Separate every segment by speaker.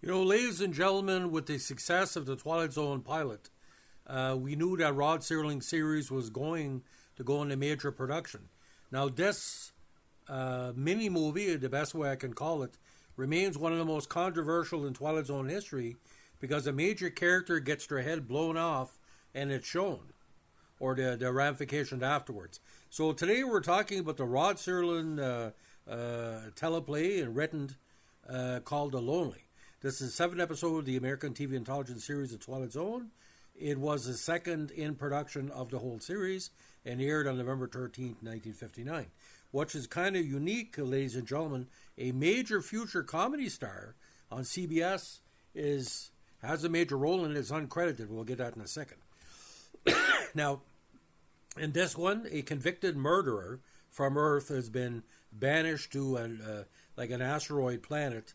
Speaker 1: Ladies and gentlemen, with the success of the Twilight Zone pilot, we knew that Rod Serling series was going to go into major production. Now, this mini movie, the best way I can call it, remains one of the most controversial in Twilight Zone history because a major character gets their head blown off and it's shown, or the ramifications afterwards. So today we're talking about the Rod Serling teleplay and written called The Lonely. This is the 7th episode of the American TV intelligence series, The Twilight Zone. It was the second in production of the whole series and aired on November 13th, 1959. Which is kind of unique, ladies and gentlemen. A major future comedy star on CBS has a major role in it. It's uncredited. We'll get that in a second. Now, in this one, a convicted murderer from Earth has been banished to an asteroid planet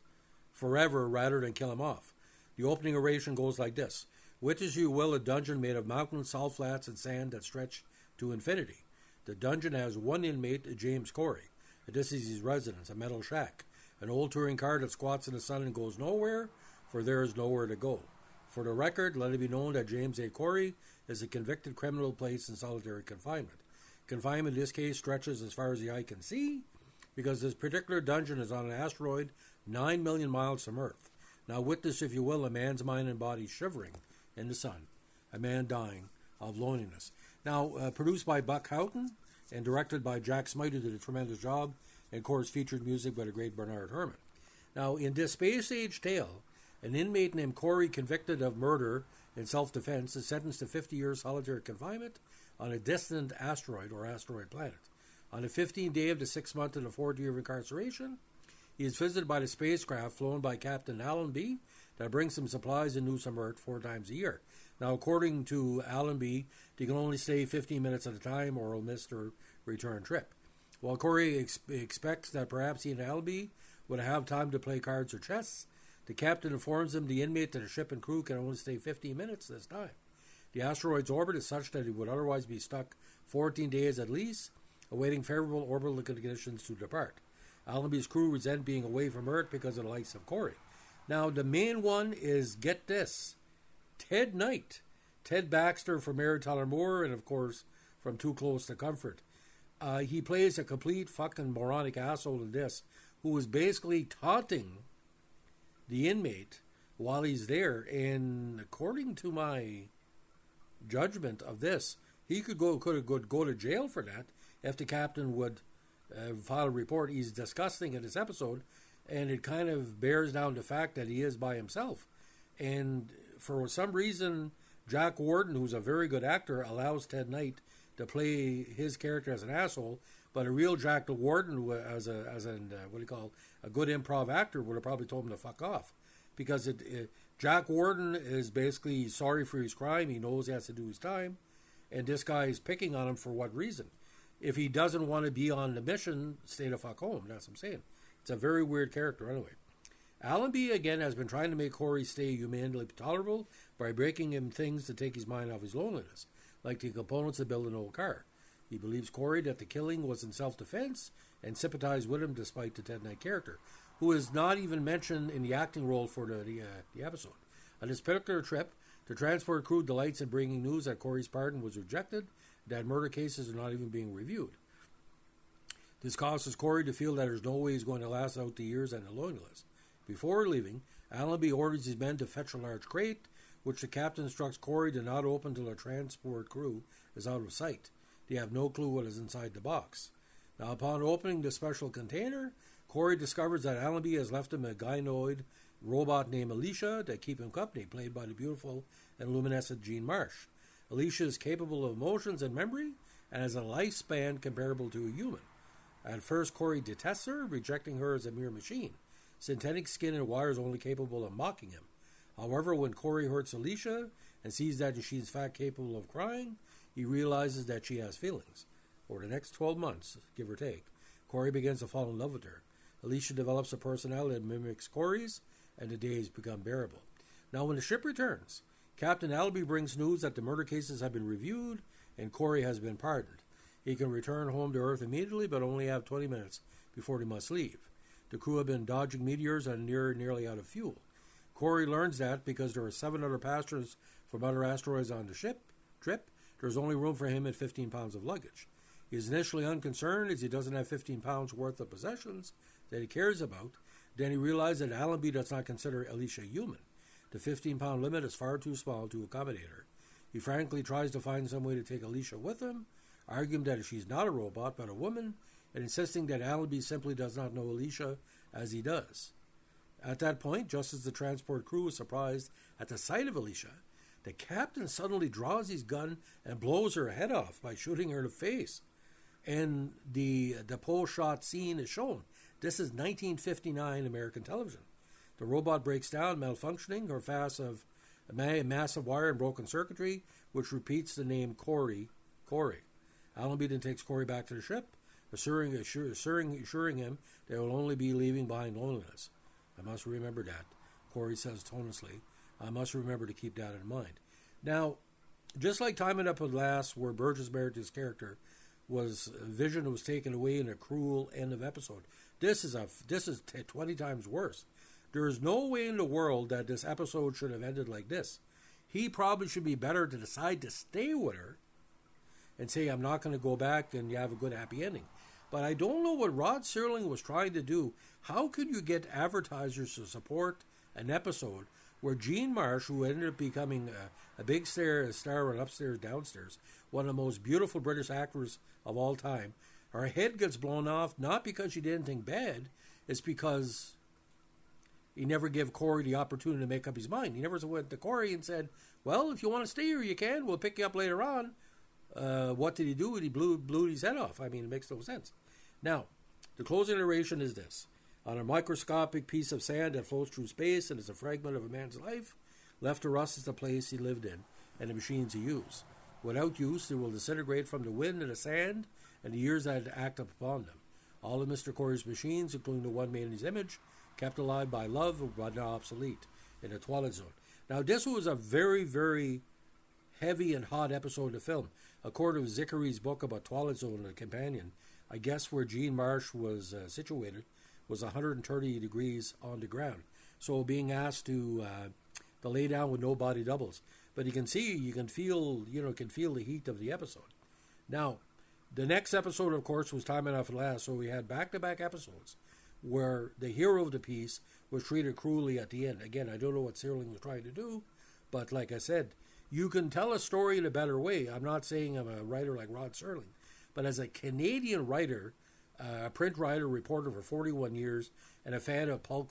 Speaker 1: forever rather than kill him off. The opening oration goes like this. Witness you will a dungeon made of mountains, salt flats, and sand that stretch to infinity. The dungeon has one inmate, James Corey. This is his residence, a metal shack. An old touring car that squats in the sun and goes nowhere, for there is nowhere to go. For the record, let it be known that James A. Corey is a convicted criminal placed in solitary confinement. Confinement in this case stretches as far as the eye can see, because this particular dungeon is on an asteroid 9 million miles from Earth. Now witness, if you will, a man's mind and body shivering in the sun. A man dying of loneliness. Now, produced by Buck Houghton and directed by Jack Smythe, who did a tremendous job, and of course featured music by the great Bernard Herrmann. Now, in this space-age tale, an inmate named Corey, convicted of murder in self-defense, is sentenced to 50 years solitary confinement on a distant asteroid or asteroid planet. On the 15th day of the 6th month of the 4th year of incarceration, he is visited by the spacecraft flown by Captain Allenby that brings him supplies and news from Earth 4 times a year. Now, according to Allenby, he can only stay 15 minutes at a time or he'll miss their return trip. While Corey expects that perhaps he and Allenby would have time to play cards or chess, the captain informs him the inmate that the ship and crew can only stay 15 minutes this time. The asteroid's orbit is such that he would otherwise be stuck 14 days at least, awaiting favorable orbital conditions to depart. Allenby's crew resent being away from Earth because of the likes of Corey. Now, the main one is, get this, Ted Knight. Ted Baxter from Mary Tyler Moore, and of course from Too Close to Comfort. He plays a complete fucking moronic asshole in this, who is basically taunting the inmate while he's there. And according to my judgment of this, he could go to jail for that if the captain would file a report. He's disgusting in this episode, and it kind of bears down the fact that he is by himself. And for some reason, Jack Warden, who's a very good actor, allows Ted Knight to play his character as an asshole, but a real Jack Warden, as a good improv actor, would have probably told him to fuck off, because Jack Warden is basically sorry for his crime. He knows he has to do his time, and this guy is picking on him for what reason? If he doesn't want to be on the mission, stay the fuck home. That's what I'm saying. It's a very weird character anyway. Allenby, again, has been trying to make Corey stay humanely tolerable by breaking him things to take his mind off his loneliness, like the components to build an old car. He believes Corey that the killing was in self-defense and sympathized with him despite the Ted Knight character, who is not even mentioned in the acting role for the episode. On this particular trip, the transport crew delights in bringing news that Corey's pardon was rejected, that murder cases are not even being reviewed. This causes Corey to feel that there's no way he's going to last out the years and the loneliness. Before leaving, Allenby orders his men to fetch a large crate, which the captain instructs Corey to not open till the transport crew is out of sight. They have no clue what is inside the box. Now, upon opening the special container, Corey discovers that Allenby has left him a gynoid robot named Alicia to keep him company, played by the beautiful and luminescent Jean Marsh. Alicia is capable of emotions and memory and has a lifespan comparable to a human. At first, Corey detests her, rejecting her as a mere machine. Synthetic skin and wires only capable of mocking him. However, when Corey hurts Alicia and sees that she is in fact capable of crying, he realizes that she has feelings. For the next 12 months, give or take, Corey begins to fall in love with her. Alicia develops a personality that mimics Corey's, and the days become bearable. Now, when the ship returns, Captain Allenby brings news that the murder cases have been reviewed and Corey has been pardoned. He can return home to Earth immediately, but only have 20 minutes before he must leave. The crew have been dodging meteors and nearly out of fuel. Corey learns that because there are 7 other passengers from other asteroids on the trip, there's only room for him at 15 pounds of luggage. He is initially unconcerned as he doesn't have 15 pounds worth of possessions that he cares about. Then he realizes that Allenby does not consider Alicia human. The 15-pound limit is far too small to accommodate her. He frankly tries to find some way to take Alicia with him, arguing that she's not a robot but a woman, and insisting that Allenby simply does not know Alicia as he does. At that point, just as the transport crew is surprised at the sight of Alicia, the captain suddenly draws his gun and blows her head off by shooting her in the face. And the pole shot scene is shown. This is 1959 American television. The robot breaks down, malfunctioning, or massive wire and broken circuitry, which repeats the name Corey. Allenby then takes Corey back to the ship, assuring him they will only be leaving behind loneliness. I must remember that, Corey says tonelessly. I must remember to keep that in mind. Now, just like Time and Up at Last, where Burgess Meredith's character vision was taken away in a cruel end of episode, this is 20 times worse. There is no way in the world that this episode should have ended like this. He probably should be better to decide to stay with her and say, I'm not going to go back, and you have a good happy ending. But I don't know what Rod Serling was trying to do. How could you get advertisers to support an episode where Jean Marsh, who ended up becoming a big star on Upstairs, Downstairs, one of the most beautiful British actors of all time, her head gets blown off, not because she did anything bad, it's because he never gave Corey the opportunity to make up his mind. He never went to Corey and said, well, if you want to stay here, you can. We'll pick you up later on. What did he do? He blew his head off. I mean, it makes no sense. Now, the closing narration is this. On a microscopic piece of sand that floats through space and is a fragment of a man's life, left to rust is the place he lived in and the machines he used. Without use, they will disintegrate from the wind and the sand and the years that act upon them. All of Mr. Corey's machines, including the one made in his image, kept alive by love but now obsolete in the Twilight Zone. Now, this was a very, very heavy and hot episode of the film. According to Zickery's book about Twilight Zone and the Companion, I guess where Jean Marsh was situated was 130 degrees on the ground. So being asked to lay down with no body doubles. But you can feel the heat of the episode. Now, the next episode, of course, was Time Enough at Last. So we had back-to-back episodes where the hero of the piece was treated cruelly at the end. Again, I don't know what Serling was trying to do, but like I said, you can tell a story in a better way. I'm not saying I'm a writer like Rod Serling, but as a Canadian writer, a print writer, reporter for 41 years, and a fan of pulp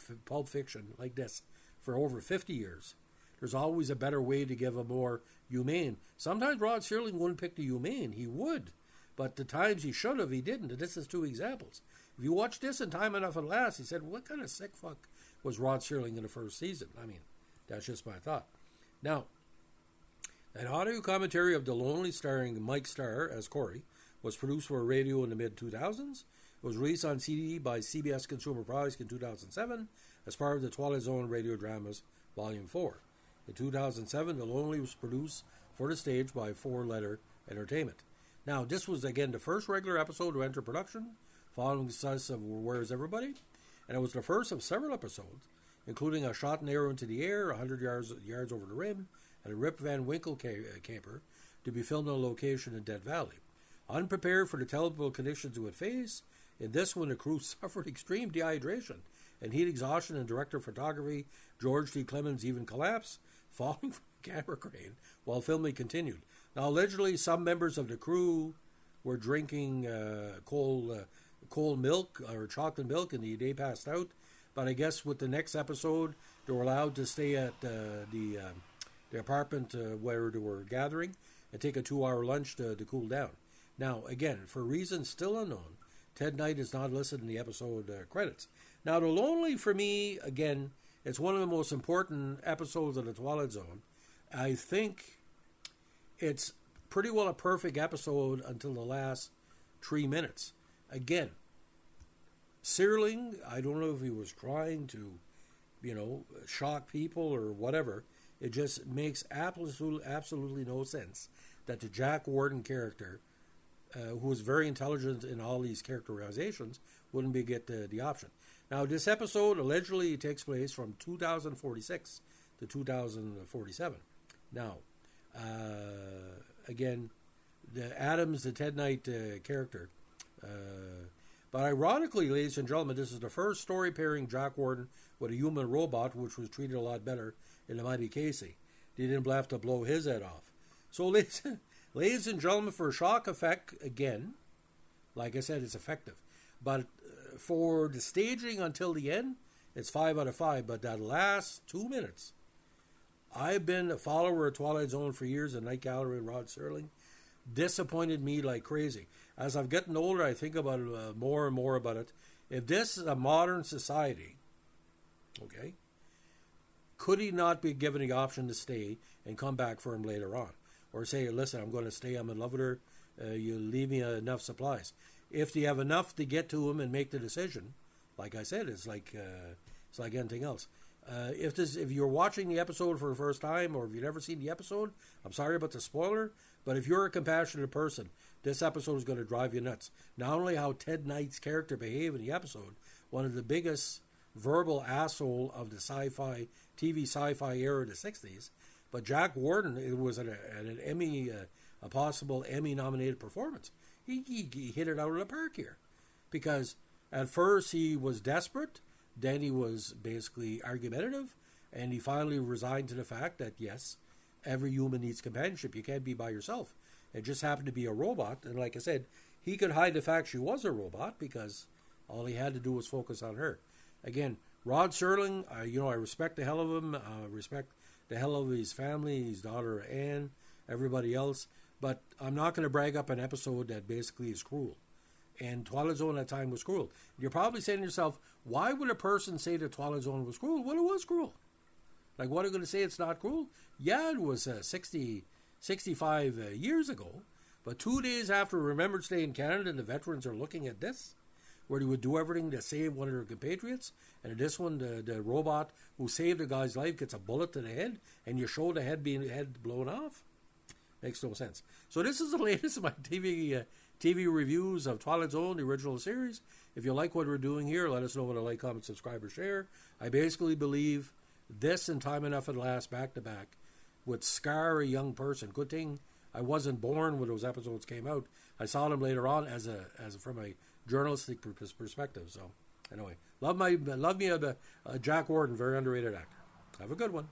Speaker 1: fiction like this for over 50 years, there's always a better way to give a more humane. Sometimes Rod Serling wouldn't pick the humane. He would. But the times he should have, he didn't. And this is 2 examples. If you watch this in Time Enough at Last, he said, what kind of sick fuck was Rod Serling in the first season? I mean, that's just my thought. Now, an audio commentary of The Lonely starring Mike Starr as Corey was produced for radio in the mid-2000s. It was released on CD by CBS Consumer Products in 2007 as part of the Twilight Zone Radio Dramas Volume 4. In 2007, The Lonely was produced for the stage by Four Letter Entertainment. Now, this was, again, the first regular episode to enter production, following the success of Where's Everybody? And it was the first of several episodes, including a shot and arrow into the air, 100 yards over the rim, and a Rip Van Winkle camper to be filmed on location in Death Valley. Unprepared for the terrible conditions it would face, in this one the crew suffered extreme dehydration and heat exhaustion, and director of photography George T. Clemens even collapsed, falling from a camera crane while filming continued. Now, allegedly, some members of the crew were drinking cold milk or chocolate milk, and they passed out. But I guess with the next episode, they were allowed to stay at the apartment where they were gathering and take a 2-hour lunch to cool down. Now, again, for reasons still unknown, Ted Knight is not listed in the episode credits. Now, The Lonely, for me, again, it's one of the most important episodes of the Twilight Zone. I think it's pretty well a perfect episode until the last 3 minutes. Again, Serling, I don't know if he was trying to, shock people or whatever. It just makes absolutely no sense that the Jack Warden character, who was very intelligent in all these characterizations, wouldn't get the option. Now, this episode allegedly takes place from 2046 to 2047. Now, again, the Adams, the Ted Knight character. But ironically, ladies and gentlemen, this is the first story pairing Jack Warden with a human robot, which was treated a lot better in the Mighty Casey. They didn't have to blow his head off. So, ladies and gentlemen, for a shock effect, again, like I said, it's effective. But for the staging until the end, it's 5 out of 5. But that last 2 minutes, I've been a follower of Twilight Zone for years, and Night Gallery and Rod Serling disappointed me like crazy. As I've gotten older, I think about it more and more about it. If this is a modern society, okay, could he not be given the option to stay and come back for him later on? Or say, listen, I'm going to stay, I'm in love with her, you leave me enough supplies. If they have enough to get to him and make the decision, like I said, it's like anything else. If you're watching the episode for the first time, or if you've never seen the episode, I'm sorry about the spoiler, but if you're a compassionate person, this episode is going to drive you nuts. Not only how Ted Knight's character behaved in the episode, one of the biggest verbal asshole of the TV sci-fi era of the 60s, but Jack Warden, it was an Emmy, a possible Emmy-nominated performance. He hit it out of the park here. Because at first he was desperate, then he was basically argumentative, and he finally resigned to the fact that, yes, every human needs companionship. You can't be by yourself. It just happened to be a robot, and like I said, he could hide the fact she was a robot because all he had to do was focus on her. Again, Rod Serling, I respect the hell of him. I respect the hell of his family, his daughter Anne, everybody else. But I'm not going to brag up an episode that basically is cruel. And Twilight Zone at that time was cruel. You're probably saying to yourself, why would a person say that Twilight Zone was cruel? Well, it was cruel. Like, what are you going to say it's not cruel? Yeah, it was 65 years ago. But 2 days after Remembrance Day in Canada, and the veterans are looking at this, where they would do everything to save one of their compatriots. And this one, the robot who saved a guy's life gets a bullet to the head, and you show the head blown off. Makes no sense. So this is the latest of my TV reviews of Twilight Zone, the original series. If you like what we're doing here, let us know with a like, comment, subscribe, or share. I basically believe this and Time Enough at Last back-to-back would scar a young person. Good thing I wasn't born when those episodes came out. I saw them later on as from a journalistic perspective. So anyway, love me a Jack Warden, very underrated actor. Have a good one.